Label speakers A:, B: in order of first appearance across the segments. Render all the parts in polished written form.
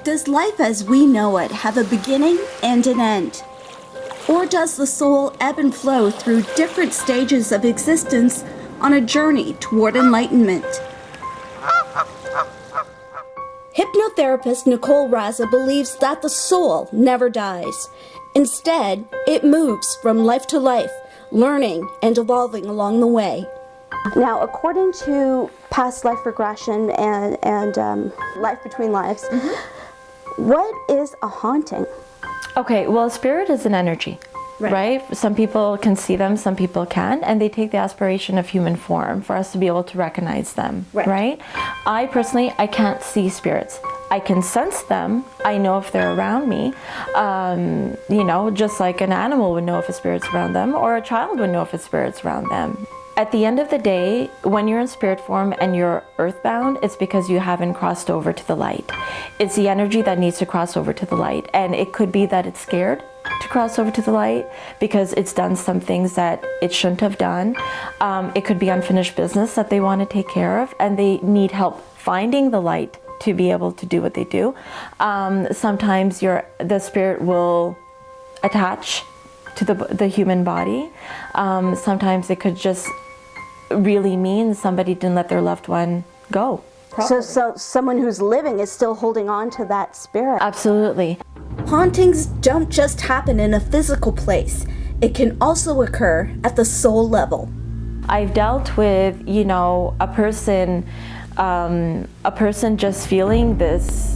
A: Does life as we know it have a beginning and an end? Or does the soul ebb and flow through different stages of existence on a journey toward enlightenment? Hypnotherapist Nicole Raza believes that the soul never dies. Instead, it moves from life to life, learning and evolving along the way. Now, according to past life regression and life between lives, what is a haunting?
B: Okay, well, spirit is an energy, right? Some people can see them, some people can, and they take the aspiration of human form for us to be able to recognize them, right? I personally, I can't see spirits. I can sense them. I know if they're around me, you know, just like an animal would know if a spirit's around them, or a child would know if a spirit's around them. At the end of the day, when you're in spirit form and you're earthbound, it's because you haven't crossed over to the light. It's the energy that needs to cross over to the light. And it could be that it's scared to cross over to the light because it's done some things that it shouldn't have done. It could be unfinished business that they want to take care of, and they need help finding the light to be able to do what they do. Sometimes the spirit will attach to the human body. Sometimes it could just really mean somebody didn't let their loved one go.
A: So someone who's living is still holding on to that spirit.
B: Absolutely.
A: Hauntings don't just happen in a physical place. It can also occur at the soul level.
B: I've dealt with, you know, a person just feeling this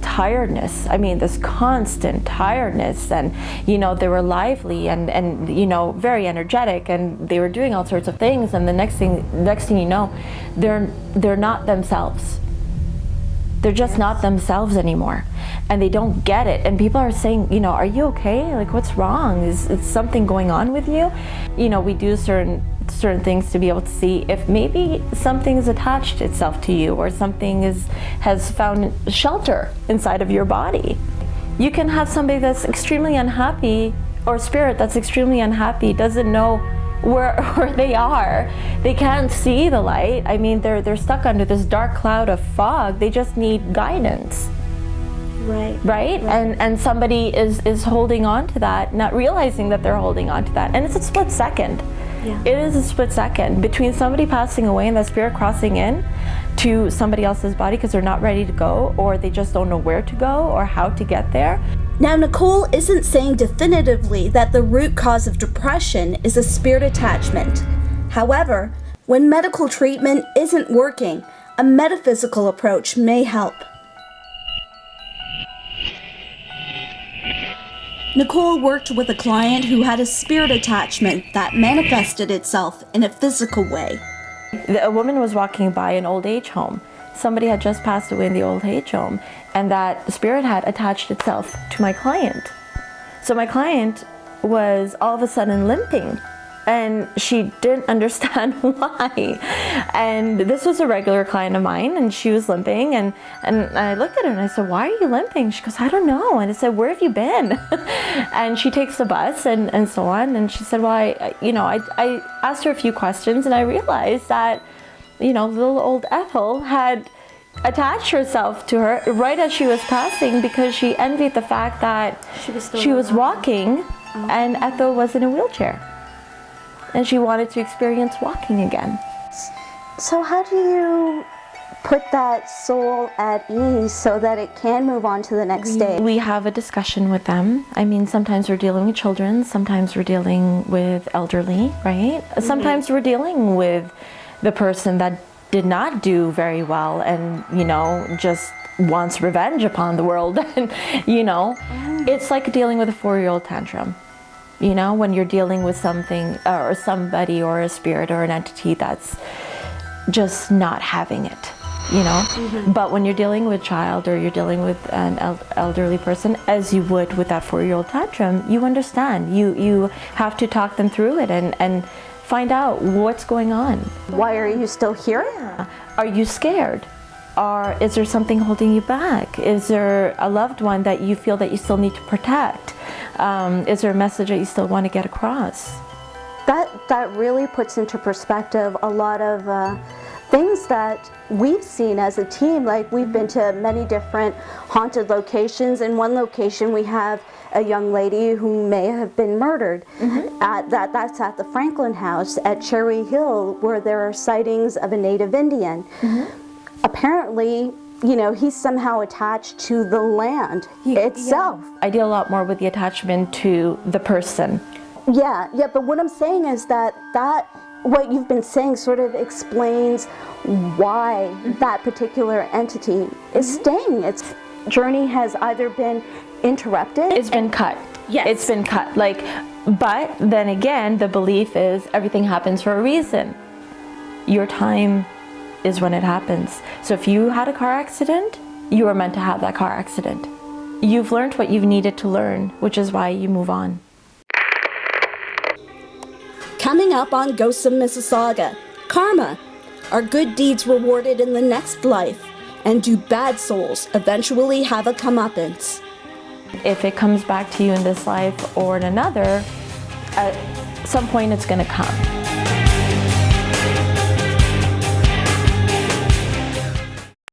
B: tiredness. I mean, this constant tiredness, and you know, they were lively and you know, very energetic, and they were doing all sorts of things, and the next thing you know, they're not themselves. They're just not themselves anymore, and they don't get it. And people are saying, you know, are you okay? Like, what's wrong? Is something going on with you? You know, we do certain things to be able to see if maybe something's attached itself to you, or something has found shelter inside of your body. You can have somebody that's extremely unhappy, or a spirit that's extremely unhappy, doesn't know where they are. They can't see the light. I mean, they're stuck under this dark cloud of fog. They just need guidance. Right? And somebody is holding on to that, not realizing that they're holding on to that. And it's a split second. Yeah. It is a split second between somebody passing away and that spirit crossing in to somebody else's body because they're not ready to go, or they just don't know where to go or how to get there.
A: Now, Nicole isn't saying definitively that the root cause of depression is a spirit attachment. However, when medical treatment isn't working, a metaphysical approach may help. Nicole worked with a client who had a spirit attachment that manifested itself in a physical way.
B: A woman was walking by an old age home. Somebody had just passed away in the old age home, and that spirit had attached itself to my client. So my client was all of a sudden limping, and she didn't understand why. And this was a regular client of mine, and she was limping, and I looked at her and I said, "Why are you limping?" She goes, "I don't know." And I said, "Where have you been?" And she takes the bus and so on, and she said, "Well, I asked her a few questions, and I realized that, you know, little old Ethel had attached herself to her right as she was passing because she envied the fact that she was walking and Ethel was in a wheelchair. And she wanted to experience walking again."
A: So how do you put that soul at ease so that it can move on to the next stage?
B: We have a discussion with them. I mean, sometimes we're dealing with children, sometimes we're dealing with elderly, right? Sometimes we're dealing with the person that did not do very well and, you know, just wants revenge upon the world. And, you know, it's like dealing with a 4-year-old tantrum. You know, when you're dealing with something or somebody or a spirit or an entity that's just not having it, you know. But when you're dealing with a child or you're dealing with an elderly person, as you would with that 4-year-old tantrum, you understand. You have to talk them through it and find out what's going on.
A: Why are you still here?
B: Are you scared? Or is there something holding you back? Is there a loved one that you feel that you still need to protect? Is there a message that you still want to get across?
A: That really puts into perspective a lot of things things that we've seen as a team, like we've been to many different haunted locations. In one location we have a young lady who may have been murdered. That's at the Franklin House at Cherry Hill, where there are sightings of a native Indian. Apparently, you know, he's somehow attached to the land itself.
B: I deal a lot more with the attachment to the person.
A: Yeah, but what I'm saying is that what you've been saying sort of explains why that particular entity is staying. Its journey has either been interrupted.
B: It's been cut.
A: Yes.
B: It's been cut. Like, but then again, the belief is everything happens for a reason. Your time is when it happens. So if you had a car accident, you were meant to have that car accident. You've learned what you've needed to learn, which is why you move on.
A: Coming up on Ghosts of Mississauga, karma. Are good deeds rewarded in the next life? And do bad souls eventually have a comeuppance?
B: If it comes back to you in this life or in another, at some point it's going to come.